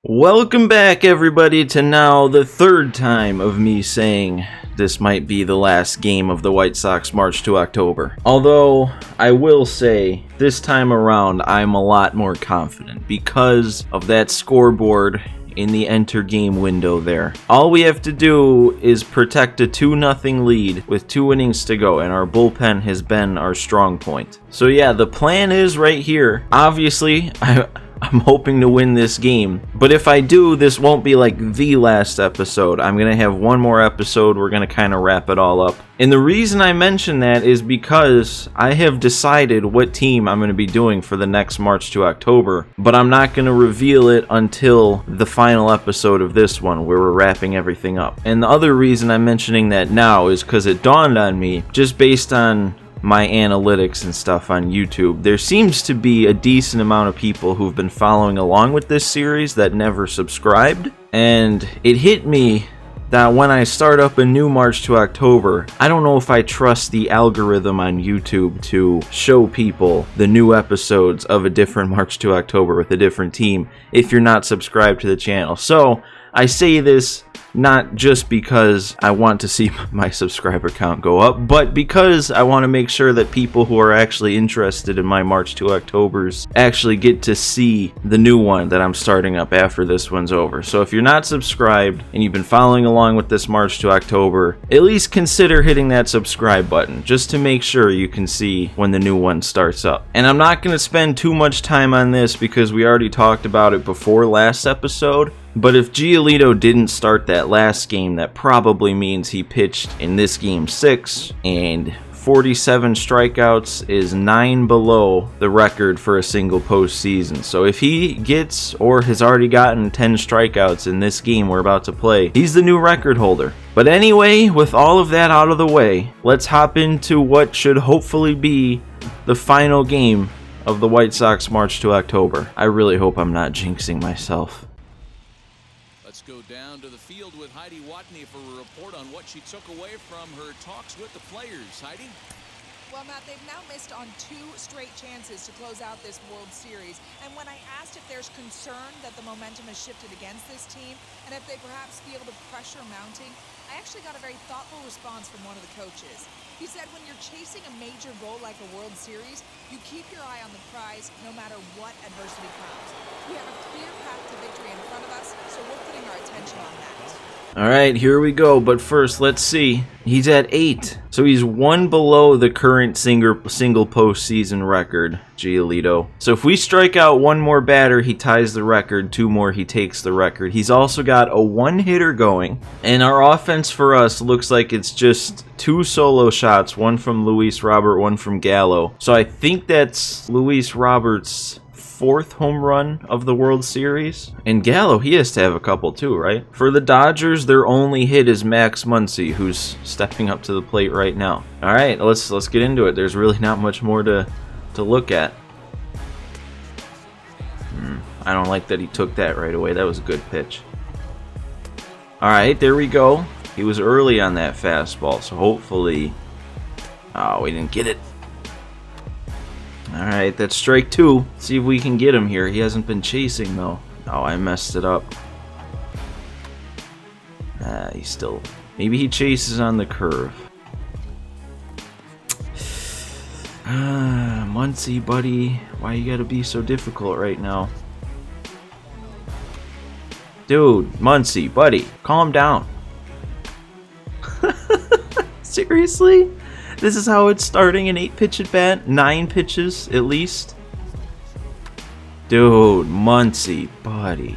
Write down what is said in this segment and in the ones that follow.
Welcome back, everybody, to now the third time of me saying this might be the last game of the White Sox March to October. Although, I will say, this time around, I'm a lot more confident because of that scoreboard in the enter game window there. All we have to do is protect a 2-0 lead with 2 innings to go, and our bullpen has been our strong point. So yeah, the plan is right here. Obviously, I'm hoping to win this game, but if I do, this won't be like the last episode. I'm gonna have one more episode. We're gonna kind of wrap it all up. And the reason I mention that is because I have decided what team I'm gonna be doing for the next March to October, but I'm not gonna reveal it until the final episode of this one, where we're wrapping everything up. And the other reason I'm mentioning that now is because it dawned on me, just based on my analytics and stuff on YouTube, there seems to be a decent amount of people who've been following along with this series that never subscribed, and it hit me that when I start up a new March to October, I don't know if I trust the algorithm on YouTube to show people the new episodes of a different March to October with a different team if you're not subscribed to the channel. So I say this not just because I want to see my subscriber count go up, but because I want to make sure that people who are actually interested in my March to Octobers actually get to see the new one that I'm starting up after this one's over. So if you're not subscribed and you've been following along with this March to October, at least consider hitting that subscribe button just to make sure you can see when the new one starts up. And I'm not going to spend too much time on this because we already talked about it before last episode. But if Giolito didn't start that last game, that probably means he pitched in this game 6, and 47 strikeouts is 9 below the record for a single postseason. So if he gets, or has already gotten, 10 strikeouts in this game we're about to play, he's the new record holder. But anyway, with all of that out of the way, let's hop into what should hopefully be the final game of the White Sox March to October. I really hope I'm not jinxing myself. Let's go down to the field with Heidi Watney for a report on what she took away from her talks with the players. Heidi? Well, Matt, they've now missed on 2 straight chances to close out this World Series. And when I asked if there's concern that the momentum has shifted against this team and if they perhaps feel the pressure mounting, I actually got a very thoughtful response from one of the coaches. He said when you're chasing a major goal like a World Series, you keep your eye on the prize no matter what adversity comes. We have a clear path to victory in front of us, so we're putting our attention on that. Alright, here we go, but first, let's see. He's at 8, so he's 1 below the current single postseason record, Giolito. So if we strike out 1 more batter, he ties the record, 2 more, he takes the record. He's also got a 1-hitter going, and our offense for us looks like it's just 2 solo shots, 1 from Luis Robert, 1 from Gallo. So I think that's Luis Robert's 4th home run of the World Series. And Gallo, he has to have a couple too, right? For the Dodgers, their only hit is Max Muncy, who's stepping up to the plate right now. All right, let's get into it. There's really not much more to look at. I don't like that he took that right away. That was a good pitch. All right, there we go. He was early on that fastball, so hopefully... Oh, we didn't get it. Alright, that's strike 2. See if we can get him here. He hasn't been chasing, though. Oh, I messed it up. He's still... Maybe he chases on the curve. Muncy, buddy. Why you gotta be so difficult right now? Dude, Muncy, buddy. Calm down. Seriously? This is how it's starting, an 8-pitch at bat? 9 pitches, at least? Dude, Muncy, buddy.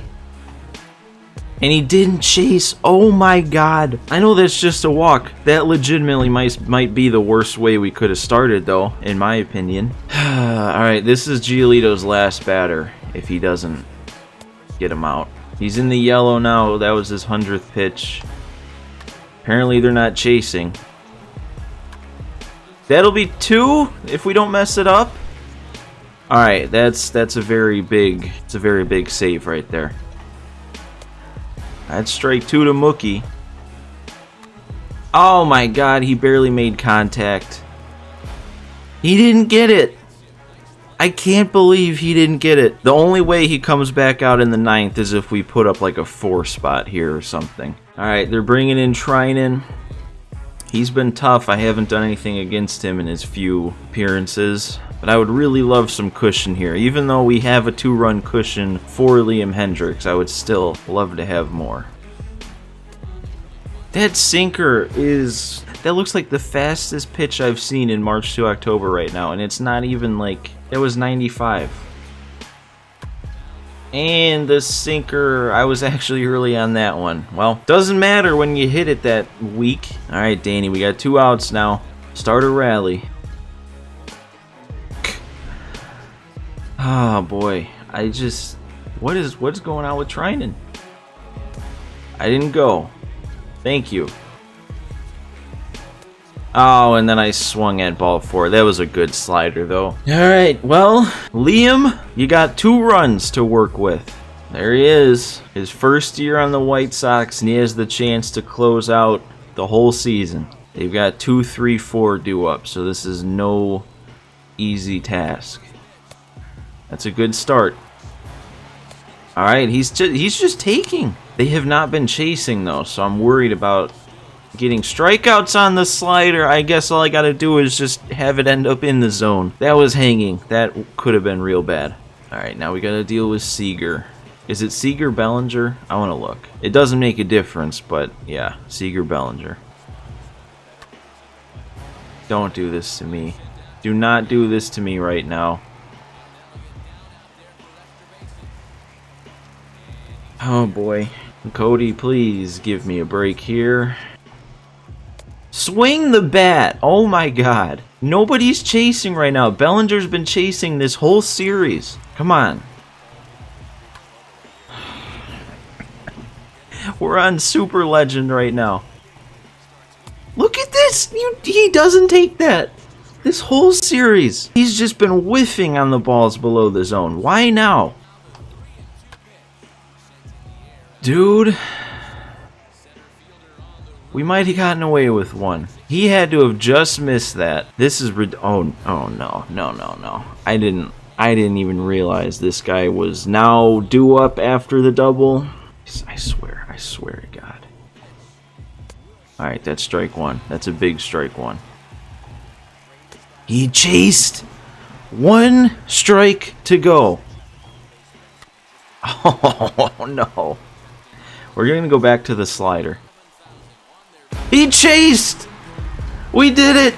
And he didn't chase. Oh my god. I know that's just a walk. That legitimately might be the worst way we could have started, though, in my opinion. Alright, this is Giolito's last batter, if he doesn't get him out. He's in the yellow now. That was his 100th pitch. Apparently they're not chasing. That'll be 2 if we don't mess it up. All right, that's a very big save right there. That's strike 2 to Mookie. Oh my god, he barely made contact. He didn't get it. I can't believe he didn't get it. The only way he comes back out in the 9th is if we put up like a 4 spot here or something. Alright, they're bringing in Trinan. He's been tough. I haven't done anything against him in his few appearances. But I would really love some cushion here. Even though we have a 2-run cushion for Liam Hendriks, I would still love to have more. That sinker is... That looks like the fastest pitch I've seen in March to October right now. And it's not even like... It was 95. And the sinker, I was actually early on that one. Well, doesn't matter when you hit it that weak. Alright, Danny, we got 2 outs now. Start a rally. Oh boy, I just... What's going on with Trinan? I didn't go. Thank you. Oh, and then I swung at ball 4. That was a good slider, though. Alright, well, Liam, you got 2 runs to work with. There he is. His first year on the White Sox, and he has the chance to close out the whole season. They've got 2, 3, 4 due up, so this is no easy task. That's a good start. Alright, he's just taking. They have not been chasing, though, so I'm worried about getting strikeouts on the slider. I guess all I gotta do is just have it end up in the zone. That was hanging. That could have been real bad. Alright, now we gotta deal with Seager. Is it Seager Bellinger? I wanna look. It doesn't make a difference, but yeah, Seager Bellinger. Don't do this to me. Do not do this to me right now. Oh boy. Cody, please give me a break here. Swing the bat! Oh my god. Nobody's chasing right now. Bellinger's been chasing this whole series. Come on. We're on Super Legend right now. Look at this! He doesn't take that. This whole series. He's just been whiffing on the balls below the zone. Why now? Dude. We might have gotten away with one. He had to have just missed that. This is oh no. I didn't even realize this guy was now due up after the double. I swear to God. All right, that's strike 1. That's a big strike 1. He chased. 1 strike to go. Oh no. We're going to go back to the slider. He chased! We did it!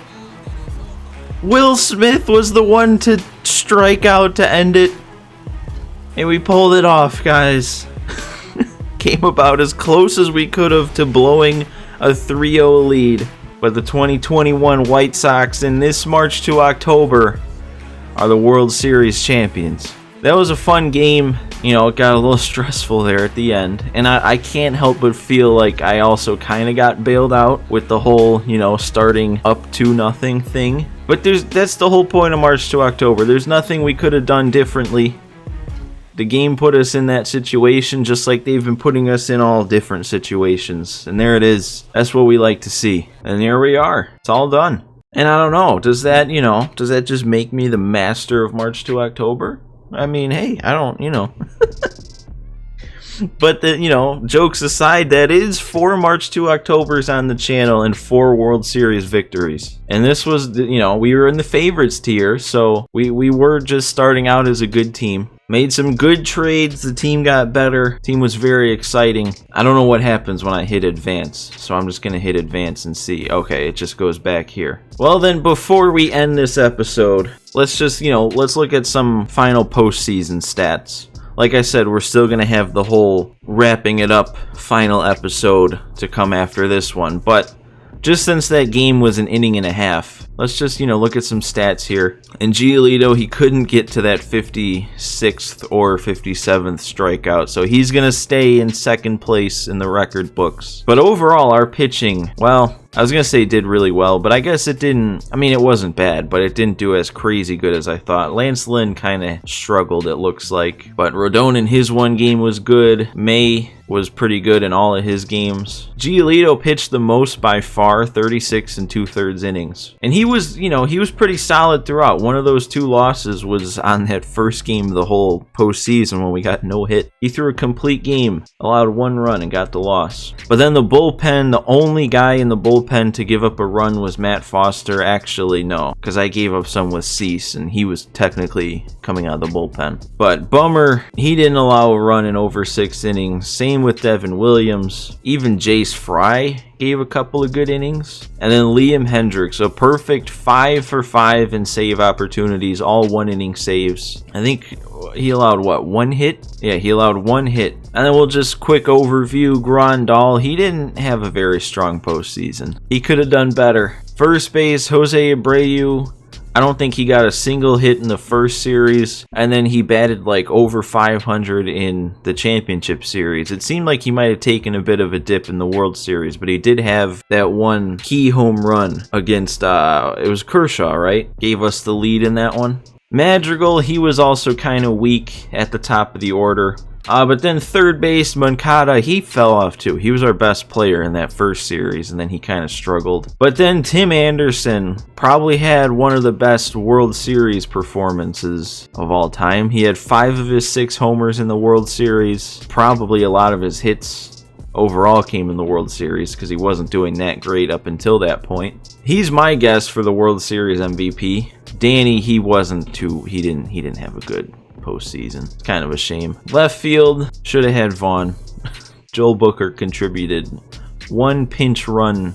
Will Smith was the one to strike out to end it. And we pulled it off, guys. Came about as close as we could have to blowing a 3-0 lead. But the 2021 White Sox in this March to October are the World Series champions. That was a fun game. You know, it got a little stressful there at the end. And I can't help but feel like I also kind of got bailed out with the whole, you know, starting up 2-0 thing. But that's the whole point of March to October. There's nothing we could have done differently. The game put us in that situation just like they've been putting us in all different situations. And there it is. That's what we like to see. And here we are. It's all done. And I don't know. Does that just make me the master of March to October? I mean, hey, I don't, you know. But, jokes aside, that is 4 March to Octobers on the channel and 4 World Series victories. And this was, we were in the favorites tier, so we were just starting out as a good team. Made some good trades, the team got better, team was very exciting. I don't know what happens when I hit advance, so I'm just gonna hit advance and see. Okay, it just goes back here. Well then, before we end this episode, let's just, let's look at some final postseason stats. Like I said, we're still gonna have the whole wrapping it up final episode to come after this one, but just since that game was an inning and a half, let's just, look at some stats here. And Giolito, he couldn't get to that 56th or 57th strikeout, so he's going to stay in second place in the record books. But overall, our pitching, well, I was going to say did really well, but I guess it didn't, it wasn't bad, but it didn't do as crazy good as I thought. Lance Lynn kind of struggled, it looks like. But Rodon in his one game was good. May was pretty good in all of his games. Giolito pitched the most by far, 36 and 2/3 innings. And he was, he was pretty solid throughout. One of those 2 losses was on that first game of the whole postseason when we got no hit. He threw a complete game, allowed 1 run, and got the loss. But then the bullpen, the only guy in the bullpen to give up a run was Matt Foster. Actually, no, because I gave up some with Cease, and he was technically coming out of the bullpen. But bummer, he didn't allow a run in over 6 innings. Same with Devin Williams. Even Jace Fry gave a couple of good innings. And then Liam Hendricks, a perfect 5 for 5 in save opportunities, all 1-inning saves. I think he allowed, 1 hit? Yeah, he allowed 1 hit. And then we'll just quick overview Grandal. He didn't have a very strong postseason. He could have done better. First base, Jose Abreu. I don't think he got a single hit in the first series, and then he batted like over 500 in the championship series. It seemed like he might have taken a bit of a dip in the World Series, but he did have that one key home run against, it was Kershaw, right? Gave us the lead in that one. Madrigal, he was also kind of weak at the top of the order. But then third base, Moncada, he fell off too. He was our best player in that first series, and then he kind of struggled. But then Tim Anderson probably had one of the best World Series performances of all time. He had 5 of his 6 homers in the World Series. Probably a lot of his hits overall came in the World Series because he wasn't doing that great up until that point. He's my guess for the World Series MVP. Danny, he didn't have a good postseason. It's kind of a shame. Left field, should have had Vaughn. Joel Booker contributed 1 pinch run.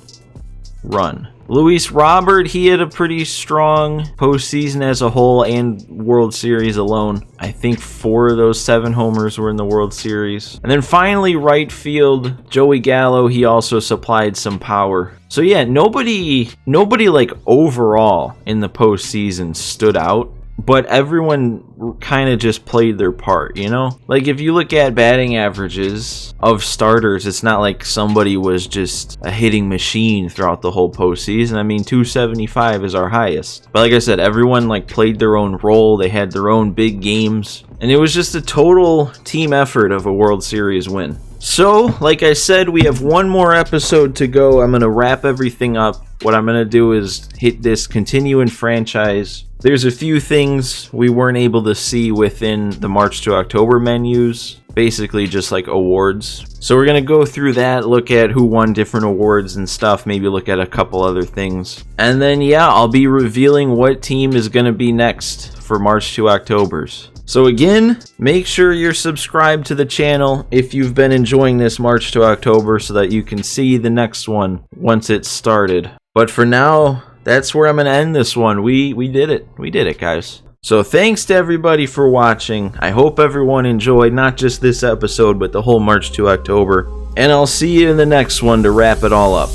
Luis Robert, he had a pretty strong postseason as a whole and World Series alone. I think 4 of those 7 homers were in the World Series. And then finally, right field, Joey Gallo, he also supplied some power. So yeah, nobody like overall in the postseason stood out. But everyone kind of just played their part, Like, if you look at batting averages of starters, it's not like somebody was just a hitting machine throughout the whole postseason. I mean, 275 is our highest. But like I said, everyone, played their own role. They had their own big games. And it was just a total team effort of a World Series win. So, like I said, we have 1 more episode to go. I'm going to wrap everything up. What I'm going to do is hit this continue in franchise. There's a few things we weren't able to see within the March to October menus. Basically just like awards. So we're going to go through that, look at who won different awards and stuff, maybe look at a couple other things. And then, yeah, I'll be revealing what team is going to be next for March to Octobers. So again, make sure you're subscribed to the channel if you've been enjoying this March to October so that you can see the next one once it's started. But for now, that's where I'm going to end this one. We did it. We did it, guys. So thanks to everybody for watching. I hope everyone enjoyed not just this episode, but the whole March to October. And I'll see you in the next one to wrap it all up.